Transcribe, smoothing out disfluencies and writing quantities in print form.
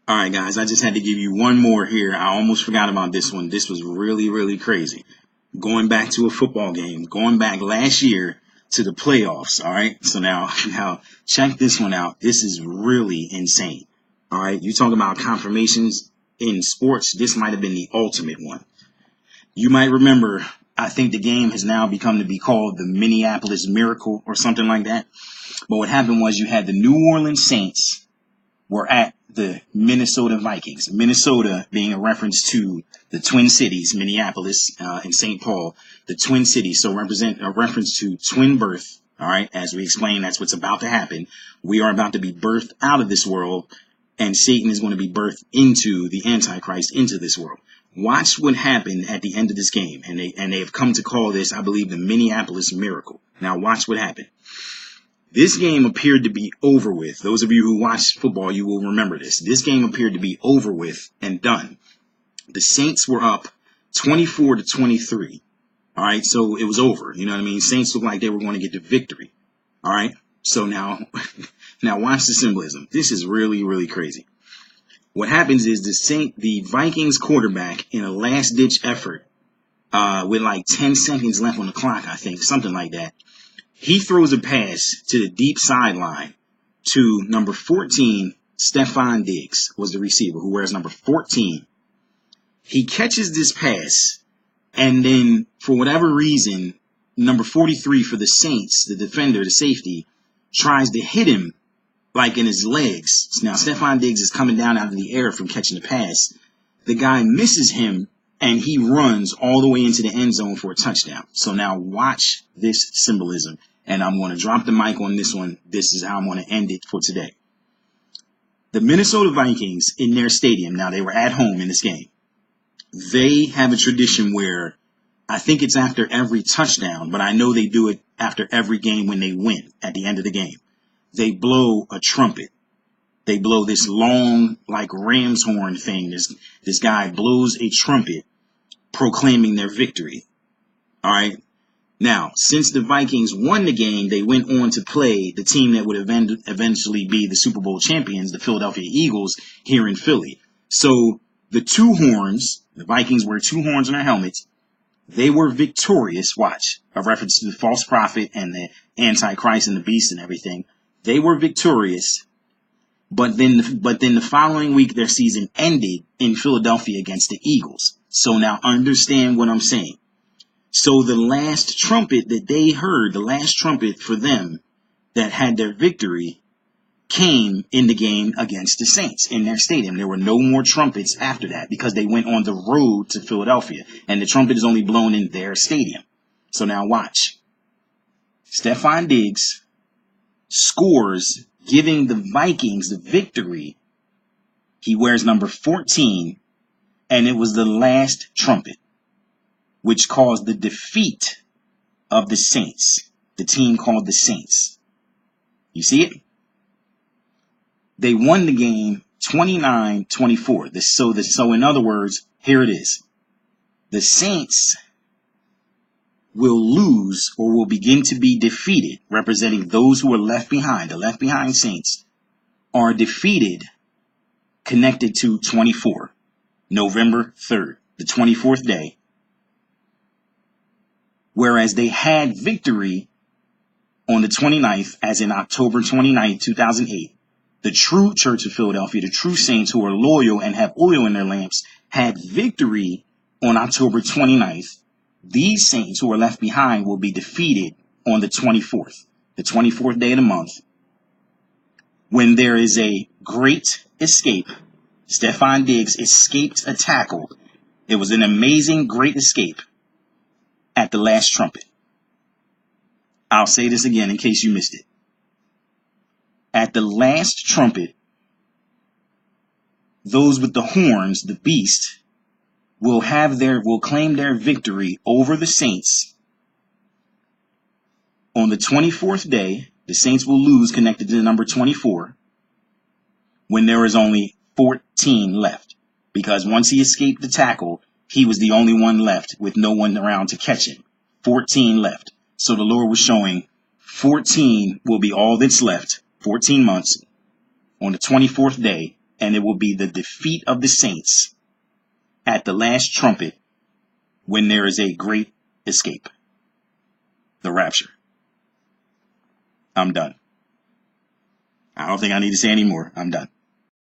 All right, guys, I just had to give you one more here. I almost forgot about this one. This was really, really crazy. Going back to a football game, going back last year to the playoffs. All right. So now check this one out. This is really insane. All right. You talk about confirmations in sports. This might have been the ultimate one. You might remember, I think the game has now become to be called the Minneapolis Miracle or something like that. But what happened was you had the New Orleans Saints were at the Minnesota Vikings. Minnesota being a reference to the Twin Cities, Minneapolis and St. Paul, the Twin Cities. So represent a reference to twin birth. All right. As we explained, that's what's about to happen. We are about to be birthed out of this world, and Satan is going to be birthed into the Antichrist, into this world. Watch what happened at the end of this game. And they have come to call this, I believe, the Minneapolis Miracle. Now watch what happened. This game appeared to be over with. Those of you who watch football, you will remember this. This game appeared to be over with and done. The Saints were up 24-23. All right, so it was over. You know what I mean? Saints looked like they were going to get the victory. All right, so now watch the symbolism. This is really, really crazy. What happens is the Vikings quarterback, in a last-ditch effort, with like 10 seconds left on the clock, I think, something like that, he throws a pass to the deep sideline to number 14, Stefon Diggs was the receiver, who wears number 14. He catches this pass, and then for whatever reason, number 43 for the Saints, the defender, the safety, tries to hit him like in his legs. Now, Stefon Diggs is coming down out of the air from catching the pass. The guy misses him, and he runs all the way into the end zone for a touchdown. So now watch this symbolism. And I'm going to drop the mic on this one. This is how I'm going to end it for today. The Minnesota Vikings in their stadium, now they were at home in this game. They have a tradition where I think it's after every touchdown, but I know they do it after every game when they win at the end of the game. They blow a trumpet. They blow this long, like ram's horn thing. This guy blows a trumpet proclaiming their victory. All right. Now, since the Vikings won the game, they went on to play the team that would eventually be the Super Bowl champions, the Philadelphia Eagles, here in Philly. So the two horns, the Vikings wear two horns on their helmets. They were victorious. Watch, a reference to the false prophet and the Antichrist and the beast and everything. They were victorious. But then the following week, their season ended in Philadelphia against the Eagles. So now understand what I'm saying. So the last trumpet that they heard, the last trumpet for them that had their victory, came in the game against the Saints in their stadium. There were no more trumpets after that because they went on the road to Philadelphia, and the trumpet is only blown in their stadium. So now watch. Stefon Diggs scores, giving the Vikings the victory. He wears number 14, and it was the last trumpet, which caused the defeat of the Saints, the team called the Saints. You see it? They won the game 29-24. So in other words, here it is. The Saints will lose or will begin to be defeated, representing those who are left behind. The left behind Saints are defeated, connected to 24, November 3rd, the 24th day. Whereas they had victory on the 29th, as in October 29th, 2008. The true Church of Philadelphia, the true saints who are loyal and have oil in their lamps, had victory on October 29th. These saints who are left behind will be defeated on the 24th day of the month, when there is a great escape. Stefon Diggs escaped a tackle. It was an amazing, great escape at the last trumpet. I'll say this again in case you missed it. At the last trumpet, those with the horns, the beast, will claim their victory over the saints. On the 24th day, the saints will lose, connected to the number 24, when there is only 14 left. Because once he escaped the tackle, he was the only one left with no one around to catch him. 14 left. So the Lord was showing 14 will be all that's left, 14 months, on the 24th day, and it will be the defeat of the saints at the last trumpet when there is a great escape. The rapture. I'm done. I don't think I need to say any more. I'm done.